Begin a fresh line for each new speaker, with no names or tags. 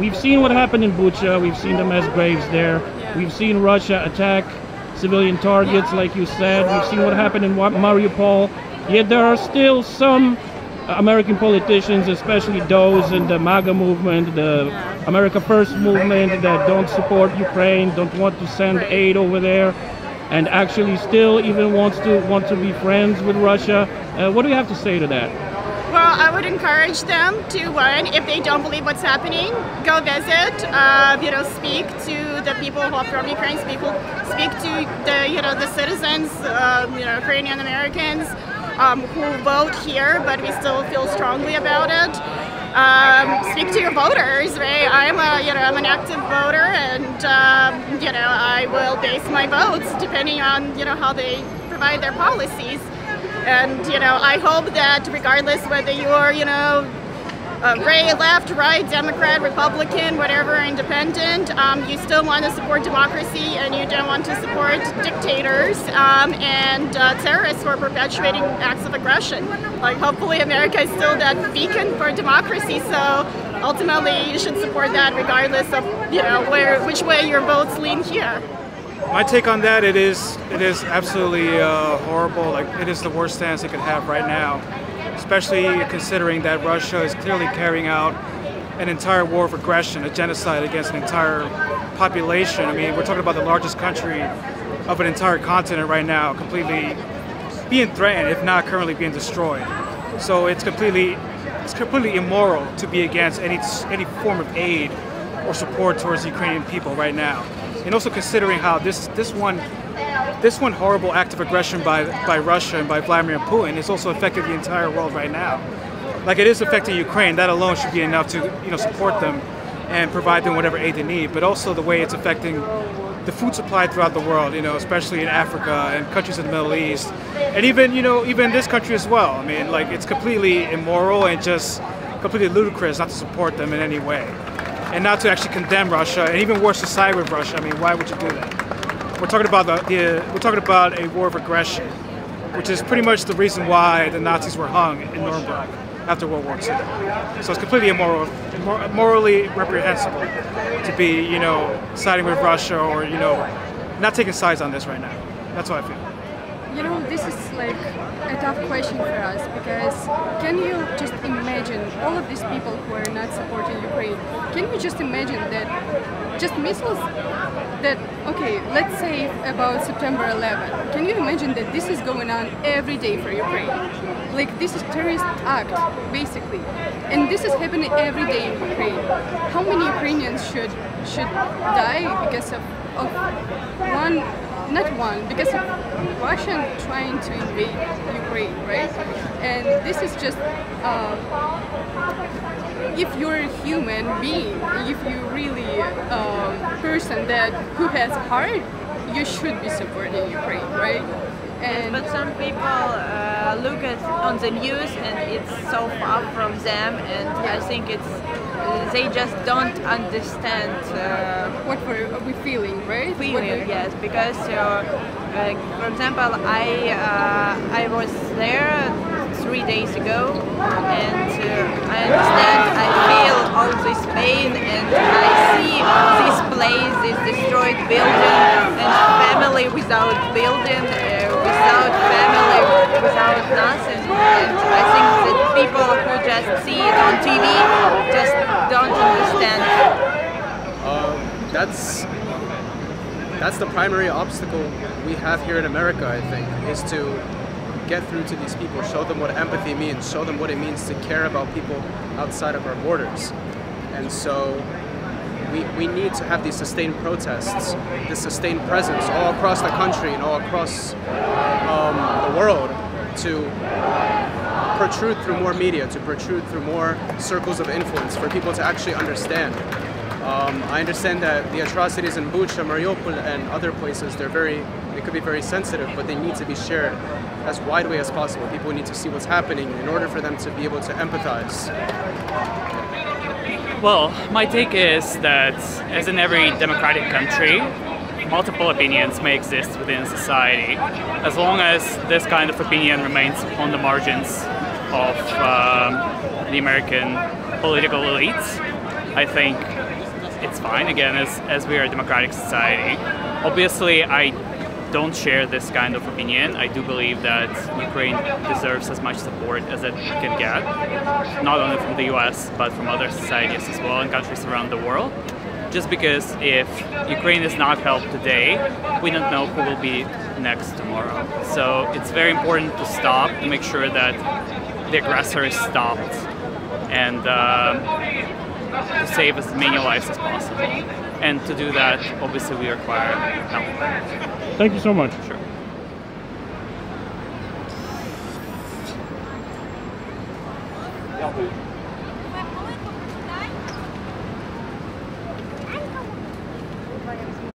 we've seen what happened in Bucha, we've seen the mass graves there, we've seen Russia attack civilian targets, like you said, we've seen what happened in Mariupol, yet there are still some American politicians, especially those in the MAGA movement, the America First movement, that don't support Ukraine, don't want to send aid over there, and actually still even want to be friends with Russia. What do you have to say to that?
Well, I would encourage them to, one, if they don't believe what's happening, go visit, speak to the people who are from Ukraine, speak to the citizens, Ukrainian Americans who vote here, but we still feel strongly about it. Speak to your voters, right? I'm an active voter, and I will base my votes depending on how they provide their policies. And I hope that regardless whether you're left, right, Democrat, Republican, whatever, independent, you still want to support democracy, and you don't want to support dictators and terrorists who are perpetuating acts of aggression. Like, hopefully America is still that beacon for democracy, so ultimately you should support that regardless of which way your votes lean here.
My take on that, it is absolutely horrible. Like, it is the worst stance it could have right now, especially considering that Russia is clearly carrying out an entire war of aggression, a genocide against an entire population. I mean, we're talking about the largest country of an entire continent right now, completely being threatened, if not currently being destroyed. So it's completely immoral to be against any form of aid or support towards the Ukrainian people right now. And also considering how this one horrible act of aggression by Russia and by Vladimir Putin is also affecting the entire world right now. Like, it is affecting Ukraine. That alone should be enough to support them and provide them whatever aid they need. But also the way it's affecting the food supply throughout the world, especially in Africa and countries in the Middle East, and even this country as well. I mean, like, it's completely immoral and just completely ludicrous not to support them in any way, and not to actually condemn Russia, and even worse, to side with Russia. I mean, why would you do that? We're talking about we're talking about a war of aggression, which is pretty much the reason why the Nazis were hung in Nuremberg after World War II. So it's completely immoral, morally reprehensible to be, siding with Russia or, not taking sides on this right now. That's how I feel.
This is like a tough question for us, because can you just imagine all of these people who are not supporting Ukraine? Can you just imagine that just missiles that, okay, let's say about September 11, can you imagine that this is going on every day for Ukraine? Like, this is terrorist act, basically. And this is happening every day in Ukraine. How many Ukrainians should die because of because of Russian trying to invade Ukraine, right? And this is just, if you're a human being, if you're really a person who has heart, you should be supporting Ukraine, right?
And but some people look on the news and it's so far from them, and I think they just don't understand
what are we feeling, right?
Feeling, yes, because for example, I was there 3 days ago, and I understand, I feel all this pain, and I see this place, this destroyed building, and family without building, without family, without nothing. And I think that people who just see it on TV just don't understand.
That's the primary obstacle we have here in America, I think, is to get through to these people, show them what empathy means, show them what it means to care about people outside of our borders. And so we need to have these sustained protests, this sustained presence all across the country and all across the world, to protrude through more media, to protrude through more circles of influence for people to actually understand. I understand that the atrocities in Bucha, Mariupol, and other places, they could be very sensitive, but they need to be shared as widely as possible. People need to see what's happening in order for them to be able to empathize.
Well, my take is that, as in every democratic country, multiple opinions may exist within society. As long as this kind of opinion remains on the margins of the American political elites, I think it's fine, again, as we are a democratic society. Obviously, I don't share this kind of opinion. I do believe that Ukraine deserves as much support as it can get, not only from the US, but from other societies as well and countries around the world. Just because if Ukraine is not helped today, we don't know who will be next tomorrow. So it's very important to stop, to make sure that the aggressor is stopped, and to save as many lives as possible. And to do that, obviously, we require help.
Thank you so much.
Sure.